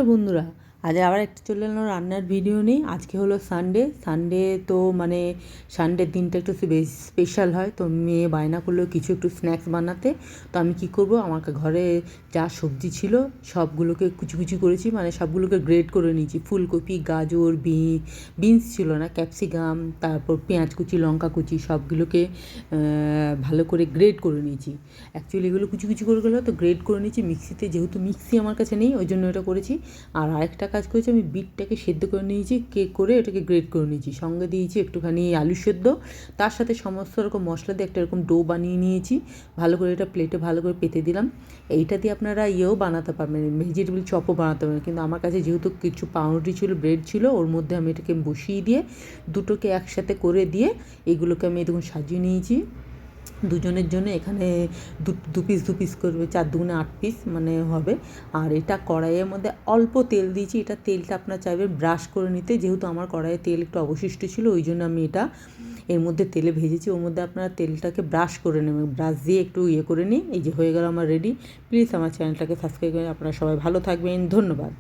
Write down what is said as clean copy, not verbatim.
নমস্কার বন্ধুরা, আজ আবার একটা চলে এলাম রান্নার ভিডিও নিয়ে। আজকে হলো সানডে তো মানে সানডের দিনটা একটু বেশ স্পেশাল হয়। তো মেয়ে বায়না করলো কিছু একটু স্ন্যাক্স বানাতে। তো আমি কি করব, আমার ঘরে যা সবজি ছিল সবগুলোকে কুচি কুচি করেছি, মানে সবগুলোকে গ্রেড করে নিয়েছি। ফুলকপি, গাজর, বিনস ছিল না, ক্যাপসিকাম, তারপর পেঁয়াজ কুচি, লঙ্কা কুচি সবগুলোকে ভালো করে গ্রেড করে নিয়েছি। অ্যাকচুয়ালি এগুলো কুচি কুচি করে গেলো তো গ্রেড করে নিয়েছি মিক্সিতে, যেহেতু মিক্সি আমার কাছে নেই ওই জন্য এটা করেছি। আর আরেকটা কাজ করেছি, আমি বিটটাকে সেদ্ধ করে নিয়েছি, কেক করে এটাকে গ্রেড করে নিয়েছি। সঙ্গে দিয়েছি একটুখানি আলু সেদ্ধ, তার সাথে সমস্ত রকম মশলা দিয়ে একটা এরকম ডো বানিয়ে নিয়েছি। ভালো করে এটা প্লেটে ভালো করে পেতে দিলাম। এইটা দিয়ে আপনারা ইয়েও বানাতে পারবেন, ভেজিটেবল চপও বানাতে পারবেন, কিন্তু আমার কাছে যেহেতু কিছু পাউরুটি ছিল, ব্রেড ছিল, ওর মধ্যে আমি এটাকে বসিয়ে দিয়ে দুটোকে একসাথে করে দিয়ে এগুলোকে আমি দেখুন সাজিয়ে নিয়েছি দুজনের জন্য। এখানে দু পিস করবে, 4 দুগুণে 8 পিস মানে হবে। আর এটা কড়াইয়ের মধ্যে অল্প তেল দিয়েছি। এটা তেলটা আপনার চাইবে ব্রাশ করে নিতে, যেহেতু আমার কড়াইয়ে তেল একটু অবশিষ্ট ছিল ওই জন্য আমি এটা এর মধ্যে তেলে ভেজেছি। ওর মধ্যে আপনারা তেলটাকে ব্রাশ করে নেবেন, ব্রাশ দিয়ে একটু ইয়ে করে নিই। এই যে হয়ে গেল আমার রেডি। প্লিজ আমার চ্যানেলটাকে সাবস্ক্রাইব করে আপনারা সবাই ভালো থাকবেন। ধন্যবাদ।